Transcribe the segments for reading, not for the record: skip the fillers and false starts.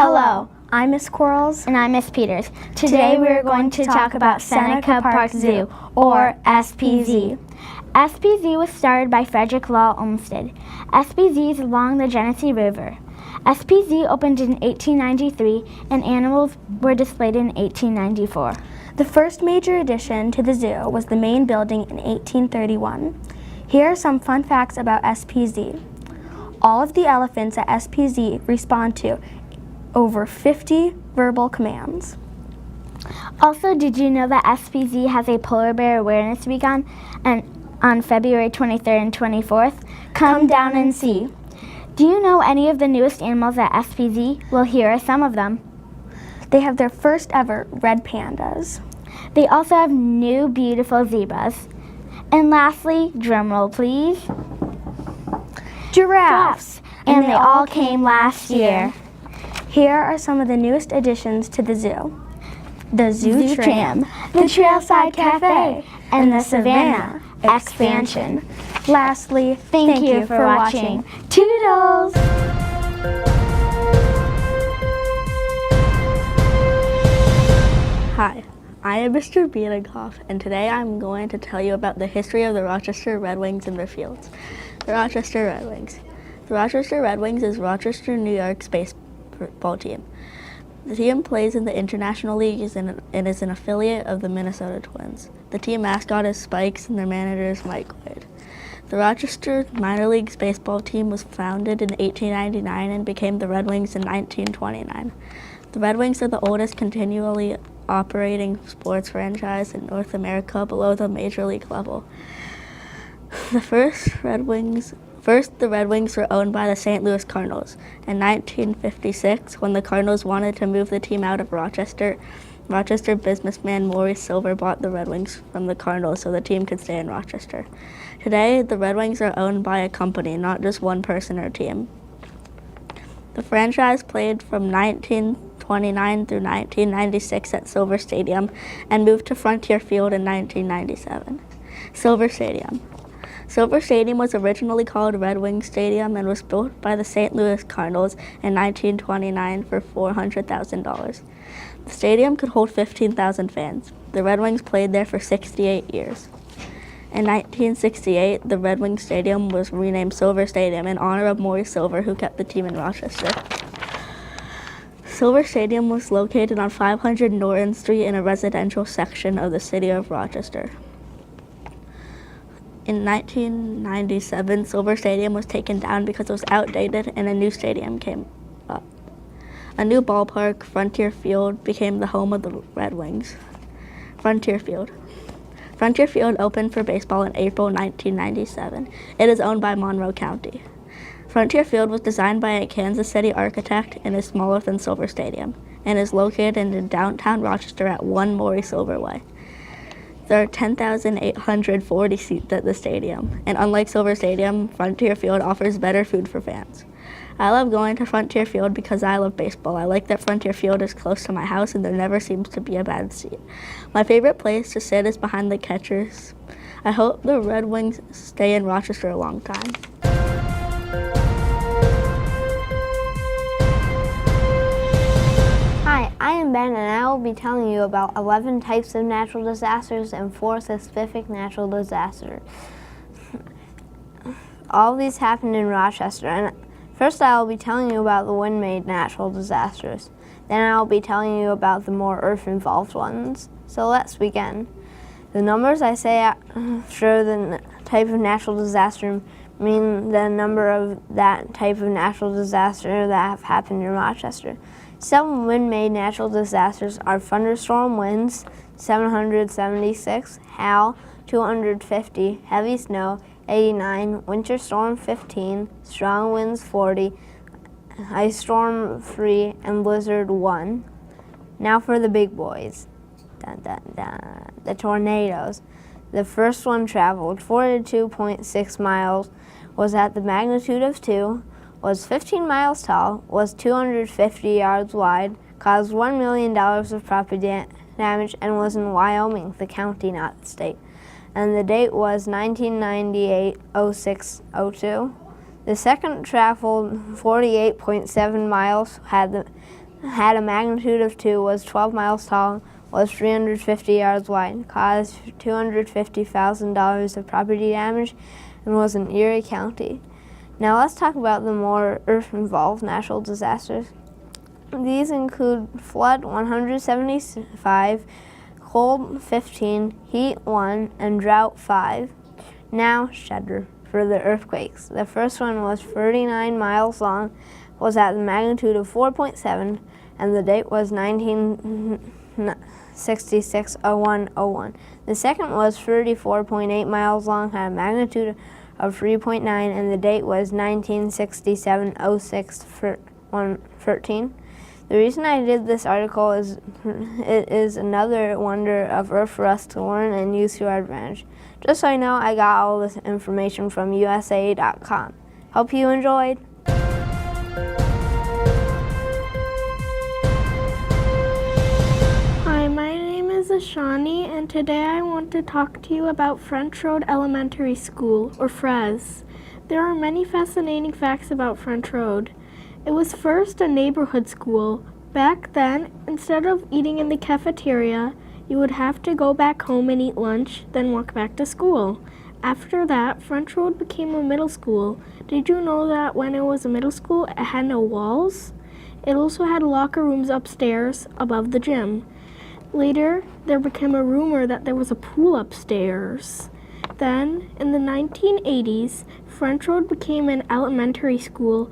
Hello, I'm Miss Quarles. And I'm Miss Peters. Today we're going to talk about Seneca Park Zoo, or SPZ. SPZ was started by Frederick Law Olmsted. SPZ is along the Genesee River. SPZ opened in 1893 and animals were displayed in 1894. The first major addition to the zoo was the main building in 1831. Here are some fun facts about SPZ. All of the elephants at SPZ respond to over 50 verbal commands. Also, did you know that SPZ has a polar bear awareness week on February 23rd and 24th? Come down and see. Do you know any of the newest animals at SPZ? Well, here are some of them. They have their first ever red pandas. They also have new beautiful zebras. And lastly, drumroll please, Giraffes. And they all came last year. Here are some of the newest additions to the zoo. The Zoo Tram, the Trailside Cafe, and the Savannah expansion. Lastly, thank you for watching. Toodles! Hi, I am Mr. Biedenkopf, and today I'm going to tell you about the history of the Rochester Red Wings and their fields. The Rochester Red Wings. The Rochester Red Wings is Rochester, New York's baseball team. The team plays in the International League and is an affiliate of the Minnesota Twins. The team mascot is Spikes and their manager is Mike Wade. The Rochester minor leagues baseball team was founded in 1899 and became the Red Wings in 1929. The Red Wings are the oldest continually operating sports franchise in North America below the major league level. The Red Wings were owned by the St. Louis Cardinals. In 1956, when the Cardinals wanted to move the team out of Rochester businessman Maurice Silver bought the Red Wings from the Cardinals so the team could stay in Rochester. Today, the Red Wings are owned by a company, not just one person or team. The franchise played from 1929 through 1996 at Silver Stadium and moved to Frontier Field in 1997. Silver Stadium. Silver Stadium was originally called Red Wing Stadium and was built by the St. Louis Cardinals in 1929 for $400,000. The stadium could hold 15,000 fans. The Red Wings played there for 68 years. In 1968, the Red Wing Stadium was renamed Silver Stadium in honor of Maurice Silver, who kept the team in Rochester. Silver Stadium was located on 500 Norton Street in a residential section of the city of Rochester. In 1997, Silver Stadium was taken down because it was outdated and a new stadium came up. A new ballpark, Frontier Field, became the home of the Red Wings. Frontier Field. Frontier Field opened for baseball in April 1997. It is owned by Monroe County. Frontier Field was designed by a Kansas City architect and is smaller than Silver Stadium and is located in downtown Rochester at 1 Maurice Silver Way. There are 10,840 seats at the stadium, and unlike Silver Stadium, Frontier Field offers better food for fans. I love going to Frontier Field because I love baseball. I like that Frontier Field is close to my house and there never seems to be a bad seat. My favorite place to sit is behind the catchers. I hope the Red Wings stay in Rochester a long time. Hi, I am Ben and I will be telling you about 11 types of natural disasters and 4 specific natural disasters. All these happened in Rochester, and first I will be telling you about the wind-made natural disasters. Then I will be telling you about the more earth-involved ones. So let's begin. The numbers I say after the type of natural disaster mean the number of that type of natural disaster that have happened in Rochester. Some wind-made natural disasters are thunderstorm winds, 776, hail, 250, heavy snow, 89, winter storm, 15, strong winds, 40, ice storm, 3, and blizzard, 1. Now for the big boys, the tornadoes. The first one traveled 42.6 miles, was at the magnitude of 2, was 15 miles tall, was 250 yards wide, caused $1 million of property damage, and was in Wyoming, the county, not the state. And the date was 1998-06-02. The second traveled 48.7 miles, had the had a magnitude of 2, was 12 miles tall, was 350 yards wide, caused $250,000 of property damage, and was in Erie County. Now let's talk about the more Earth-involved natural disasters. These include flood 175, cold 15, heat 1, and drought 5. Now, shudder for the earthquakes. The first one was 39 miles long, was at the magnitude of 4.7, and the date was 1966-01-01. The second was 34.8 miles long, had a magnitude of 3.9, and the date was 1967-06-13. The reason I did this article is it is another wonder of Earth for us to learn and use to our advantage. Just so you know, I got all this information from USA.com. Hope you enjoyed. Hi, my name is Shawnee, and today I want to talk to you about French Road Elementary School, or FRES. There are many fascinating facts about French Road. It was first a neighborhood school. Back then, instead of eating in the cafeteria, you would have to go back home and eat lunch, then walk back to school. After that, French Road became a middle school. Did you know that when it was a middle school, it had no walls? It also had locker rooms upstairs above the gym. Later, there became a rumor that there was a pool upstairs. Then, in the 1980s, French Road became an elementary school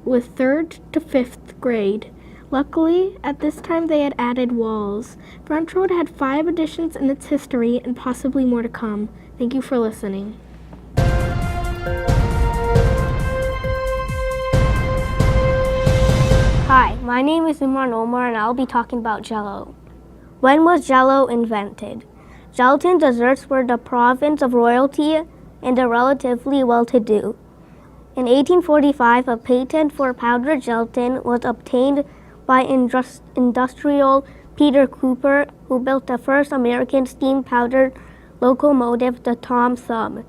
with 3rd to 5th grade. Luckily, at this time they had added walls. French Road had 5 additions in its history and possibly more to come. Thank you for listening. Hi, my name is Imran Omar and I'll be talking about Jell-O. When was Jell-O invented? Gelatin desserts were the province of royalty and the relatively well-to-do. In 1845, a patent for powdered gelatin was obtained by industrial Peter Cooper, who built the first American steam powdered locomotive, the Tom Thumb.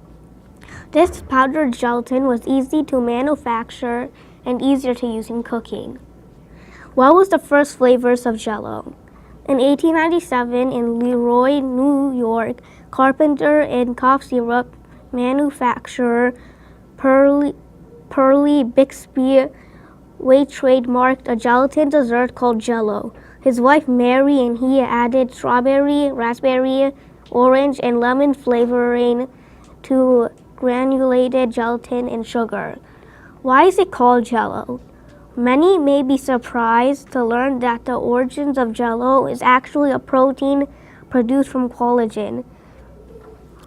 This powdered gelatin was easy to manufacture and easier to use in cooking. What was the first flavors of Jell-O? In 1897, in Leroy, New York, carpenter and cough syrup manufacturer Pearly Bixby Waite trademarked a gelatin dessert called Jell-O. His wife Mary and he added strawberry, raspberry, orange, and lemon flavoring to granulated gelatin and sugar. Why is it called Jell-O? Many may be surprised to learn that the origins of Jell-O is actually a protein produced from collagen,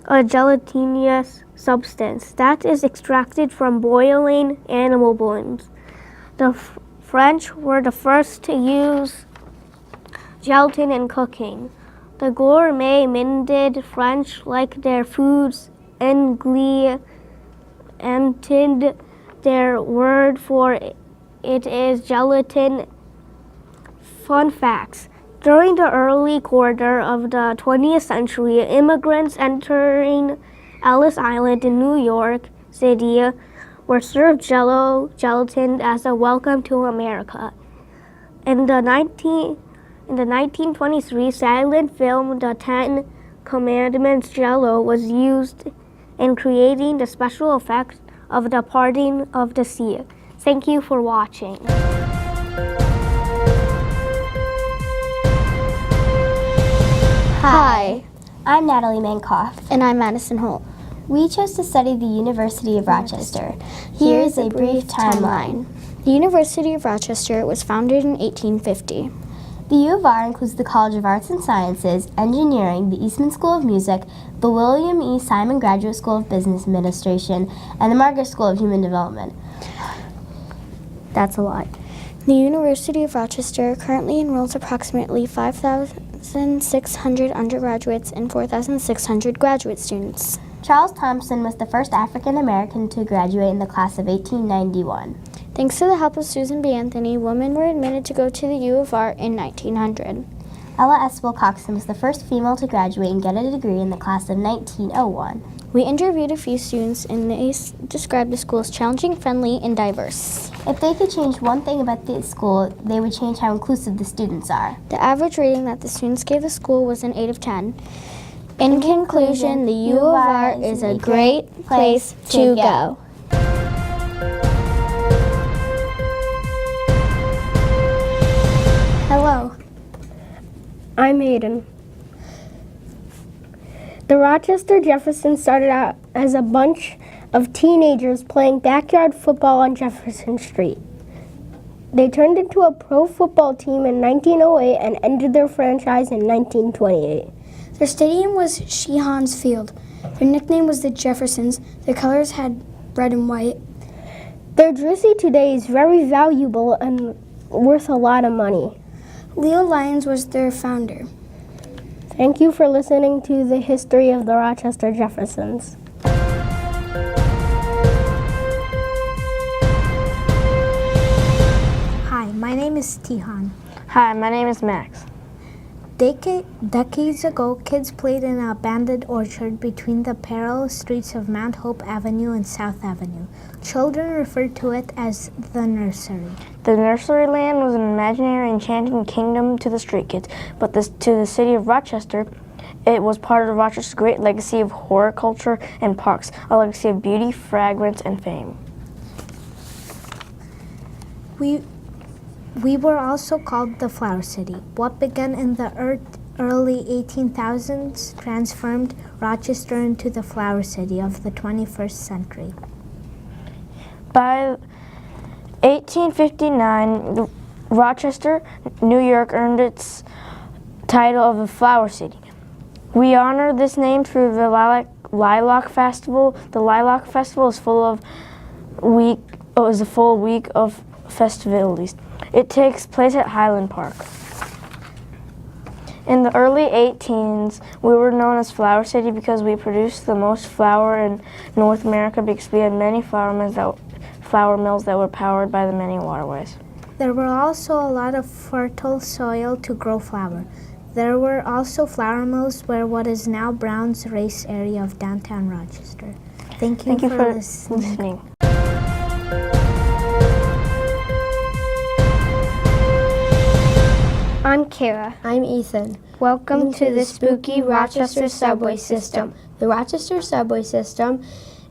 a gelatinous substance that is extracted from boiling animal bones. The French were the first to use gelatin in cooking. The gourmet minded French like their foods en glee, and their word for it is gelatin. Fun facts. During the early quarter of the 20th century, immigrants entering Ellis Island in New York City were served Jell-O gelatin as a welcome to America. In the 1923 silent film The 10 Commandments, Jell-O was used in creating the special effects of the parting of the sea. Thank you for watching. Hi, I'm Natalie Mankoff. And I'm Madison Holt. We chose to study the University of Rochester. Here is a brief timeline. The University of Rochester was founded in 1850. The U of R includes the College of Arts and Sciences, Engineering, the Eastman School of Music, the William E. Simon Graduate School of Business Administration, and the Margaret School of Human Development. That's a lot. The University of Rochester currently enrolls approximately 5,600 undergraduates and 4,600 graduate students. Charles Thompson was the first African American to graduate in the class of 1891. Thanks to the help of Susan B. Anthony, women were admitted to go to the U of R in 1900. Ella S. Wilcoxon was the first female to graduate and get a degree in the class of 1901. We interviewed a few students and they described the school as challenging, friendly, and diverse. If they could change one thing about the school, they would change how inclusive the students are. The average rating that the students gave the school was an 8 of 10. In conclusion, the U of R is a great place to go. Hello, I'm Hayden. The Rochester Jeffersons started out as a bunch of teenagers playing backyard football on Jefferson Street. They turned into a pro football team in 1908 and ended their franchise in 1928. Their stadium was Sheehan's Field. Their nickname was the Jeffersons. Their colors had red and white. Their jersey today is very valuable and worth a lot of money. Leo Lyons was their founder. Thank you for listening to the history of the Rochester Jeffersons. Hi, my name is Tihan. Hi, my name is Max. Decades ago, kids played in an abandoned orchard between the parallel streets of Mount Hope Avenue and South Avenue. Children referred to it as the nursery. The nursery land was an imaginary enchanting kingdom to the street kids, but to the city of Rochester, it was part of Rochester's great legacy of horticulture and parks, a legacy of beauty, fragrance, and fame. We were also called the Flower City. What began in the early 1800s transformed Rochester into the Flower City of the 21st century. By 1859, Rochester, New York earned its title of the Flower City. We honor this name through the Lilac Festival. The Lilac Festival is a full week of festivities. It takes place at Highland Park. In the early 18s, we were known as Flower City because we produced the most flour in North America because we had many flour mills that were powered by the many waterways. There were also a lot of fertile soil to grow flour. There were also flour mills where what is now Brown's Race area of downtown Rochester. Thank you for listening. I'm Kara. I'm Ethan. Welcome to the spooky Rochester Subway system. The Rochester Subway system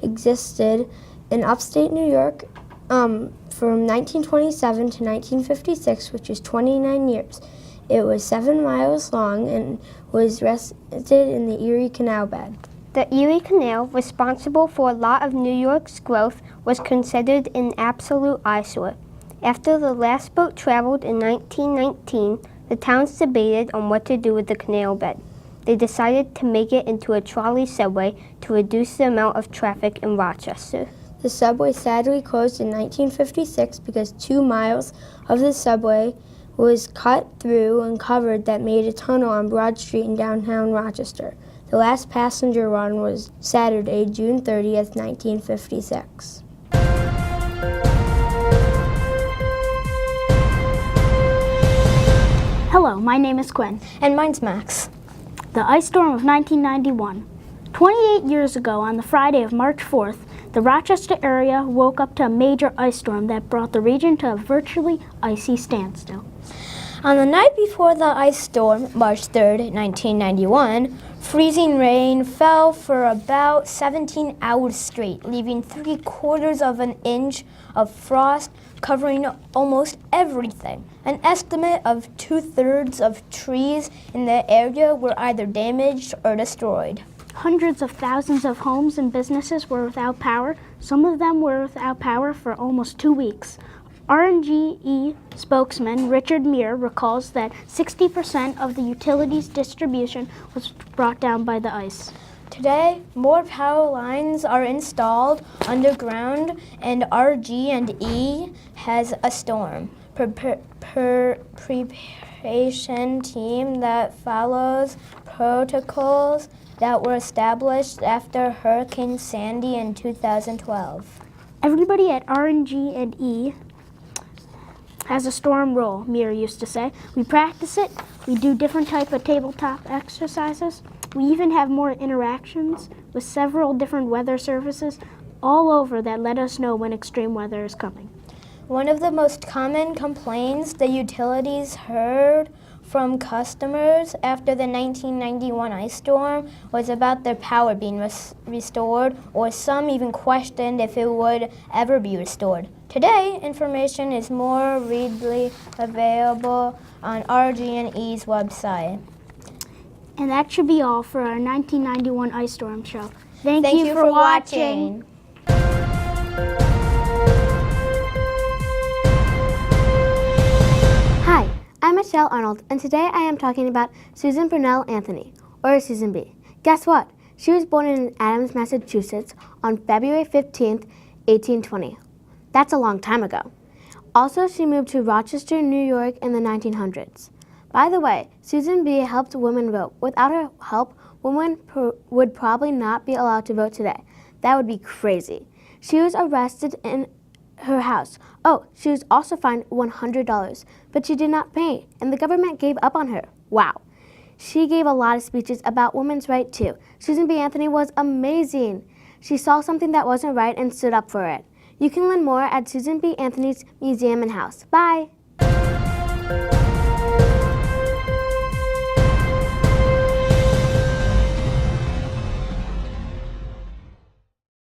existed in upstate New York from 1927 to 1956, which is 29 years. It was 7 miles long and was rested in the Erie Canal bed. The Erie Canal, responsible for a lot of New York's growth, was considered an absolute eyesore. After the last boat traveled in 1919, the towns debated on what to do with the canal bed. They decided to make it into a trolley subway to reduce the amount of traffic in Rochester. The subway sadly closed in 1956 because 2 miles of the subway was cut through and covered that made a tunnel on Broad Street in downtown Rochester. The last passenger run was Saturday, June 30th, 1956. Hello, my name is Quinn. And mine's Max. The ice storm of 1991. 28 years ago, on the Friday of March 4th, the Rochester area woke up to a major ice storm that brought the region to a virtually icy standstill. On the night before the ice storm, March 3rd, 1991, freezing rain fell for about 17 hours straight, leaving 3/4 of an inch of frost covering almost everything. An estimate of 2/3 of trees in the area were either damaged or destroyed. Hundreds of thousands of homes and businesses were without power. Some of them were without power for almost 2 weeks. RNGE spokesman Richard Muir recalls that 60% of the utilities distribution was brought down by the ice. Today, more power lines are installed underground, and RG&E has a storm preparation team that follows protocols that were established after Hurricane Sandy in 2012. Everybody at RNG&E has a storm roll, Muir used to say. We practice it, we do different type of tabletop exercises, We even have more interactions with several different weather services all over that let us know when extreme weather is coming. One of the most common complaints the utilities heard from customers after the 1991 ice storm was about their power being restored, or some even questioned if it would ever be restored. Today, information is more readily available on RG&E's website. And that should be all for our 1991 ice storm show. Thank Thank you for watching. Hi, I'm Michelle Arnold, and today I am talking about Susan Purnell Anthony, or Susan B. Guess what? She was born in Adams, Massachusetts on February 15th, 1820. That's a long time ago. Also, she moved to Rochester, New York in the 1900s. By the way, Susan B. helped women vote. Without her help, women would probably not be allowed to vote today. That would be crazy. She was arrested in her house. Oh, she was also fined $100, but she did not pay, and the government gave up on her. Wow. She gave a lot of speeches about women's rights too. Susan B. Anthony was amazing. She saw something that wasn't right and stood up for it. You can learn more at Susan B. Anthony's Museum and House. Bye.